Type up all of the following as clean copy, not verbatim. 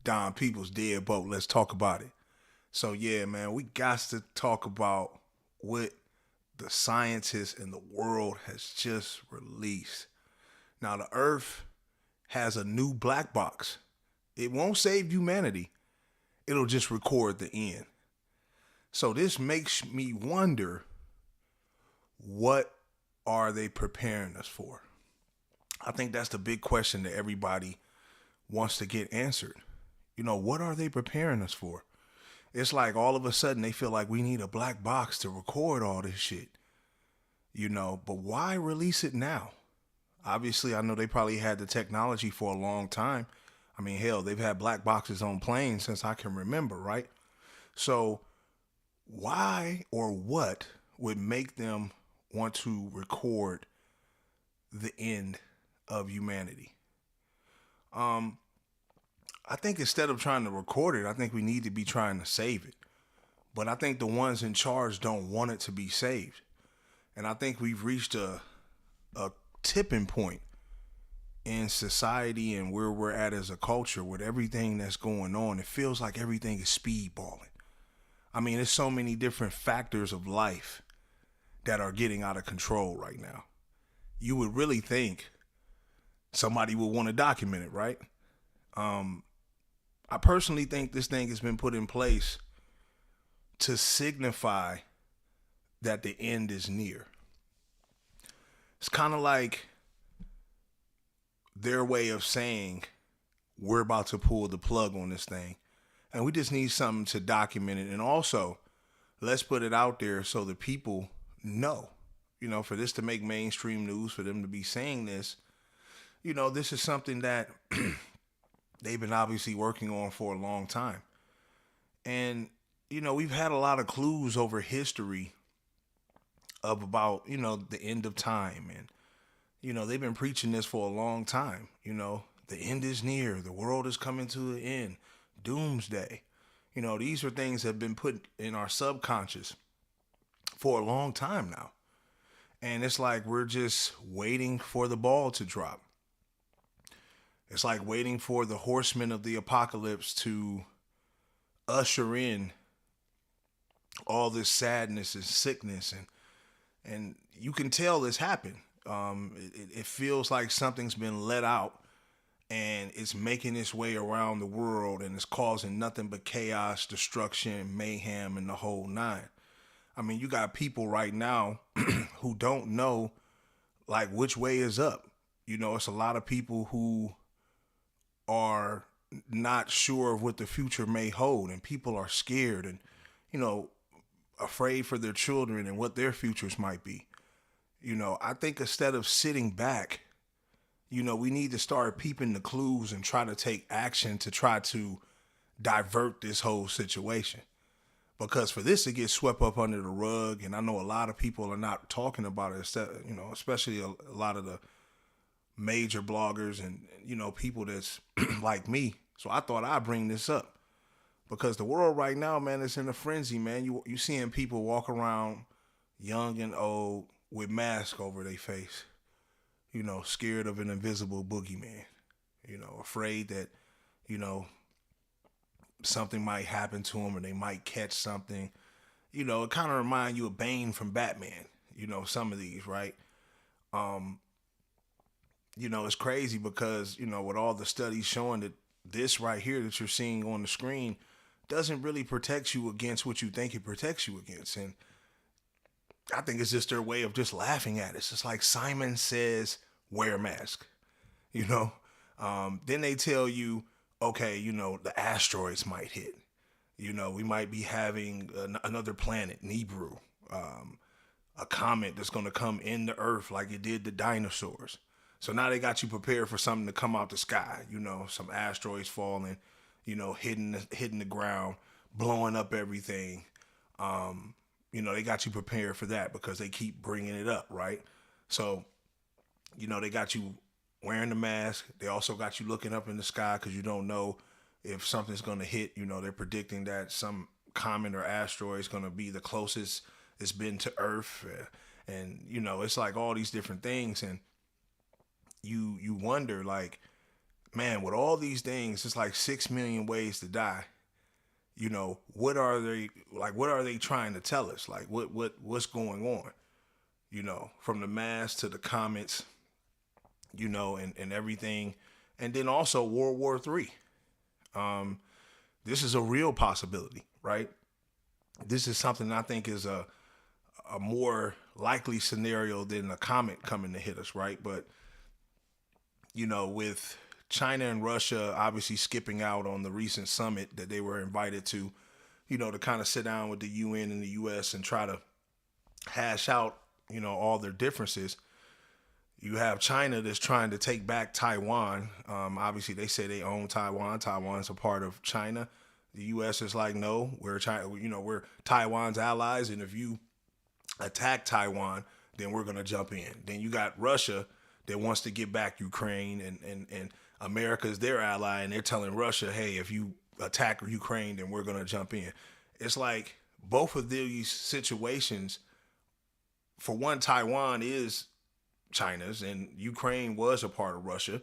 Don People's Deadbolt. Let's talk about it. So yeah, man, we got to talk about what the scientists in the world has just released. Now the Earth has a new black box. It won't save humanity. It'll just record the end. So this makes me wonder, what are they preparing us for? I think that's the big question that everybody wants to get answered. What are they preparing us for? It's like all of a sudden they feel like we need a black box to record all this shit. But why release it now? Obviously, I know they probably had the technology for a long time. I mean, hell, they've had black boxes on planes since I can remember, right? So, why or what would make them want to record the end of humanity? I think instead of trying to record it, I think we need to be trying to save it. But I think the ones in charge don't want it to be saved. And I think we've reached a tipping point in society and where we're at as a culture with everything that's going on. It feels like everything is speedballing. I mean, there's so many different factors of life that are getting out of control right now. You would really think somebody would want to document it, right? I personally think this thing has been put in place to signify that the end is near. It's kind of like their way of saying we're about to pull the plug on this thing. And we just need something to document it. And also, let's put it out there so the people know. For this to make mainstream news, for them to be saying this, this is something that they've been obviously working on for a long time. And, we've had a lot of clues over history of about, the end of time. And, they've been preaching this for a long time. The end is near. The world is coming to an end. Doomsday. These are things that have been put in our subconscious for a long time now. And it's like we're just waiting for the ball to drop. It's like waiting for the horsemen of the apocalypse to usher in all this sadness and sickness, and you can tell this happened. It feels like something's been let out, and it's making its way around the world, and it's causing nothing but chaos, destruction, mayhem, and the whole nine. I mean, you got people right now who don't know like which way is up. It's a lot of people who are not sure of what the future may hold, and people are scared and afraid for their children and what their futures might be. I think instead of sitting back, we need to start peeping the clues and try to take action to try to divert this whole situation. Because for this to get swept up under the rug, and I know a lot of people are not talking about it, especially a lot of the major bloggers and, people that's like me. So I thought I'd bring this up. Because the world right now, man, is in a frenzy, man. You seeing people walk around, young and old, with masks over their face, scared of an invisible boogeyman, afraid that, something might happen to them or they might catch something. It kind of reminds you of Bane from Batman, some of these, right? It's crazy because, with all the studies showing that this right here that you're seeing on the screen doesn't really protect you against what you think it protects you against. And I think it's just their way of just laughing at it. It's just like Simon says, wear a mask, Then they tell you, okay, the asteroids might hit. We might be having another planet, Nibiru, a comet that's going to come in the Earth like it did the dinosaurs. So now they got you prepared for something to come out the sky, some asteroids falling, hitting the ground, blowing up everything. They got you prepared for that because they keep bringing it up, right? So, they got you wearing the mask. They also got you looking up in the sky because you don't know if something's going to hit. They're predicting that some comet or asteroid is going to be the closest it's been to Earth. And, it's like all these different things. And you wonder, like, man, with all these things, it's like 6 million ways to die. What are they like? What are they trying to tell us? Like, what's going on? From the mass to the comments, and everything, and then also World War III. This is a real possibility, right? This is something I think is a more likely scenario than a comet coming to hit us, right? But with China and Russia obviously skipping out on the recent summit that they were invited to, to kind of sit down with the UN and the US and try to hash out, all their differences. You have China that's trying to take back Taiwan. Obviously, they say they own Taiwan. Taiwan's a part of China. The U.S. is like, no, we're China. We're Taiwan's allies, and if you attack Taiwan, then we're gonna jump in. Then you got Russia that wants to get back Ukraine, and America is their ally, and they're telling Russia, hey, if you attack Ukraine, then we're gonna jump in. It's like both of these situations. For one, Taiwan is China's, and Ukraine was a part of Russia.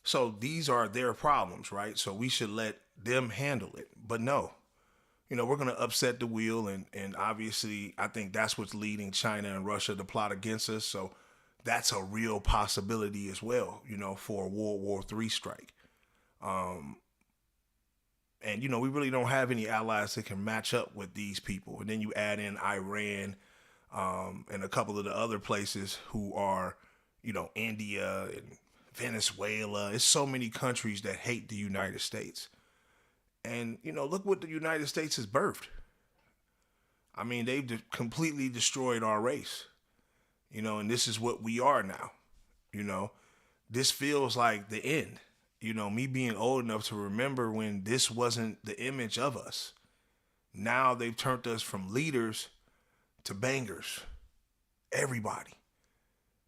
So these are their problems, right? So we should let them handle it. But no, we're going to upset the wheel. And obviously, I think that's what's leading China and Russia to plot against us. So that's a real possibility as well, for a World War III strike. And, we really don't have any allies that can match up with these people. And then you add in Iran, and a couple of the other places who are, India and Venezuela. It's so many countries that hate the United States. And, look what the United States has birthed. I mean, they've completely destroyed our race, and this is what we are now. This feels like the end. Me being old enough to remember when this wasn't the image of us. Now they've turned us from leaders to bangers. Everybody.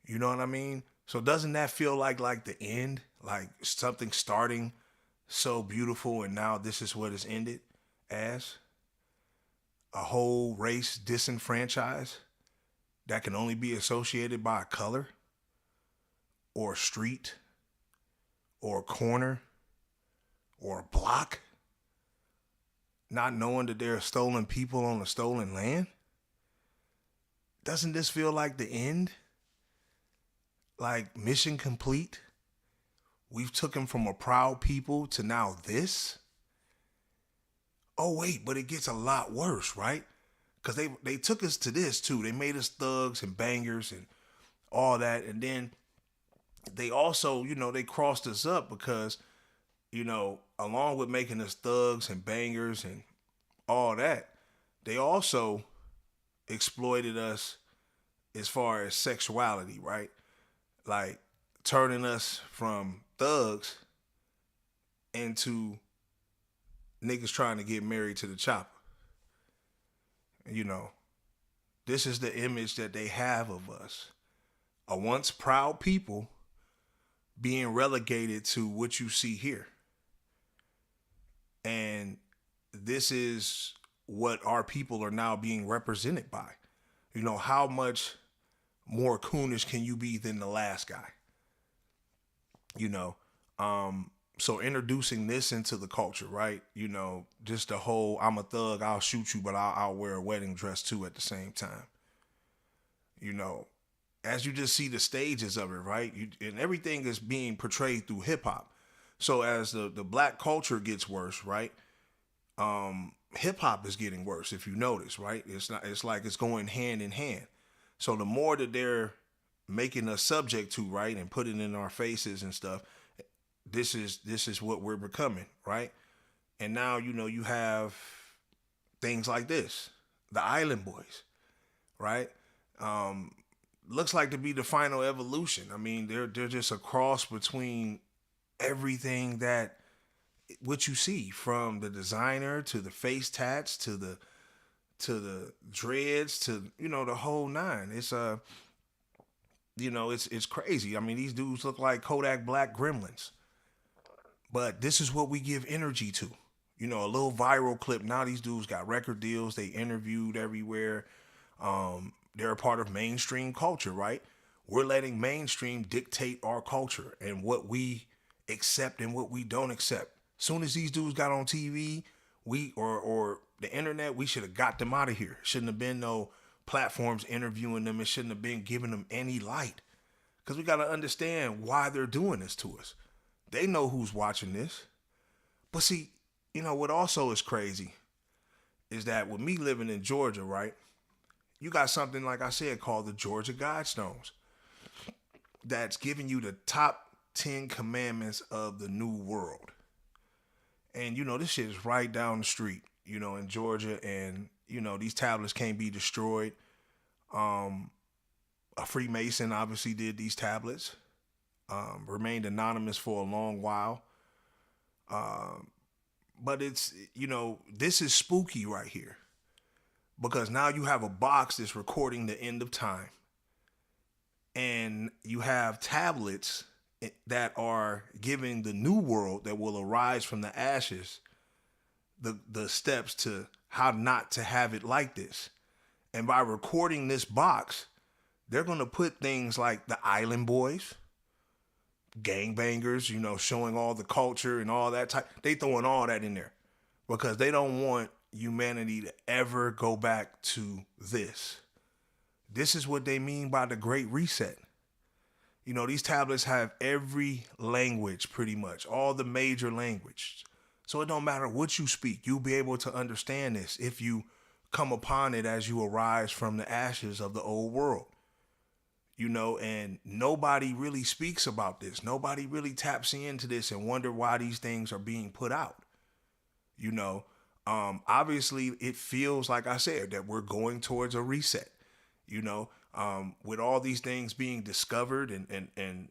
You know what I mean? So doesn't that feel like the end? Like something starting so beautiful and now this is what it's ended as? A whole race disenfranchised that can only be associated by a color or a street or a corner or a block, not knowing that there are stolen people on a stolen land? Doesn't this feel like the end? Like mission complete? We've took him from a proud people to now this? Oh wait, but it gets a lot worse, right? Because they took us to this too. They made us thugs and bangers and all that. And then they also, they crossed us up because, along with making us thugs and bangers and all that, they also exploited us as far as sexuality, right? Like turning us from thugs into niggas trying to get married to the chopper. This is the image that they have of us. A once proud people being relegated to what you see here. And this is what our people are now being represented by. How much more coonish can you be than the last guy? So introducing this into the culture, right? Just the whole, I'm a thug, I'll shoot you, but I'll wear a wedding dress too at the same time. As you just see the stages of it, right? And everything is being portrayed through hip hop. So as the black culture gets worse, right? Hip hop is getting worse, if you notice, right? It's like it's going hand in hand. So the more that they're making us subject to, right, and putting it in our faces and stuff, this is what we're becoming, right? And now, you have things like this, the Island Boys, right? Looks like to be the final evolution. I mean, they're just a cross between everything that what you see, from the designer to the face tats to the dreads to the whole nine. It's it's crazy. I mean, these dudes look like Kodak Black gremlins. But this is what we give energy to. A little viral clip. Now these dudes got record deals. They interviewed everywhere. They're a part of mainstream culture, right? We're letting mainstream dictate our culture and what we accept and what we don't accept. Soon as these dudes got on TV, we or the internet, we should have got them out of here. Shouldn't have been no platforms interviewing them. It shouldn't have been giving them any light. Because we got to understand why they're doing this to us. They know who's watching this. But see, what also is crazy is that with me living in Georgia, right, you got something, like I said, called the Georgia Guidestones that's giving you the top 10 commandments of the new world. And, this shit is right down the street, in Georgia. And, these tablets can't be destroyed. A Freemason obviously did these tablets. Remained anonymous for a long while. But it's, this is spooky right here. Because now you have a box that's recording the end of time. And you have tablets that are giving the new world that will arise from the ashes the steps to how not to have it like this. And by recording this box, they're going to put things like the Island Boys, gangbangers, showing all the culture and all that type. They throwing all that in there because they don't want humanity to ever go back to this. This is what they mean by the Great Reset. These tablets have every language pretty much, all the major language. So it don't matter what you speak, you'll be able to understand this if you come upon it as you arise from the ashes of the old world. And nobody really speaks about this. Nobody really taps into this and wonder why these things are being put out. Obviously it feels, like I said, that we're going towards a reset, with all these things being discovered and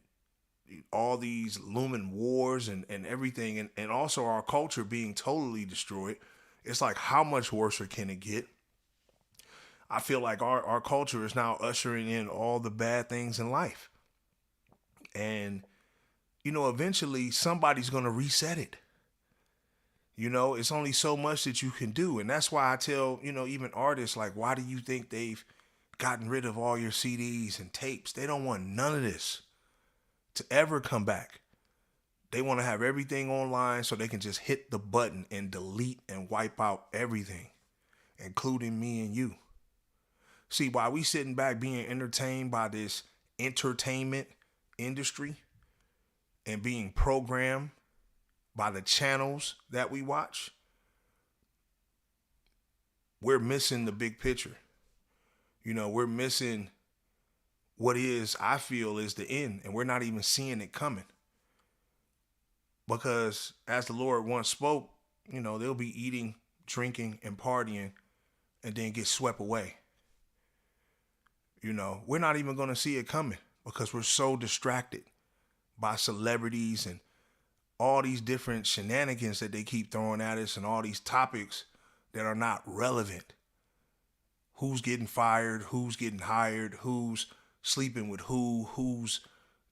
all these looming wars and everything. And also our culture being totally destroyed. It's like, how much worse can it get? I feel like our culture is now ushering in all the bad things in life. And, eventually somebody's going to reset it. It's only so much that you can do. And that's why I tell, even artists, like, why do you think they've gotten rid of all your CDs and tapes? They don't want none of this to ever come back. They want to have everything online so they can just hit the button and delete and wipe out everything, including me and you. See, while we sitting back being entertained by this entertainment industry and being programmed by the channels that we watch, we're missing the big picture. We're missing what I feel is the end, and we're not even seeing it coming. Because as the Lord once spoke, they'll be eating, drinking, and partying and then get swept away. We're not even going to see it coming because we're so distracted by celebrities and all these different shenanigans that they keep throwing at us and all these topics that are not relevant. Who's getting fired? Who's getting hired? Who's sleeping with who? Who's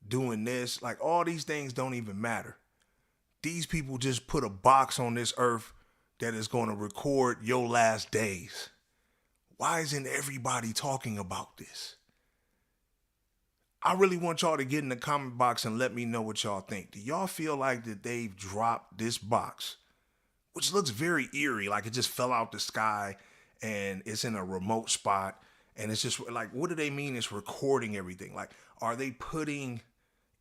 doing this? Like, all these things don't even matter. These people just put a box on this earth that is going to record your last days. Why isn't everybody talking about this? I really want y'all to get in the comment box and let me know what y'all think. Do y'all feel like that they've dropped this box, which looks very eerie, like it just fell out the sky and it's in a remote spot, and it's just like, what do they mean it's recording everything? Like, are they putting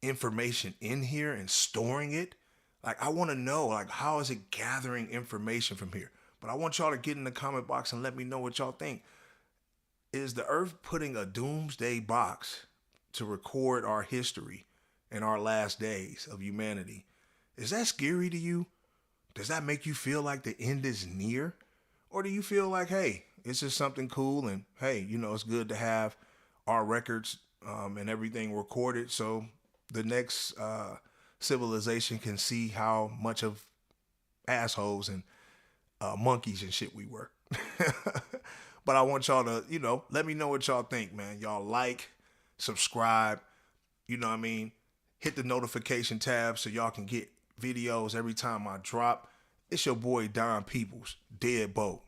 information in here and storing it? Like, I want to know, like, how is it gathering information from here? But I want y'all to get in the comment box and let me know what y'all think. Is the earth putting a doomsday box to record our history and our last days of humanity? Is that scary to you? Does that make you feel like the end is near? Or do you feel like, hey, it's just something cool and, hey, it's good to have our records and everything recorded so the next civilization can see how much of assholes and monkeys and shit we were. But I want y'all to, let me know what y'all think, man. Y'all like, subscribe, hit the notification tab so y'all can get videos every time I drop. It's your boy Don Peoples, Deadbolt.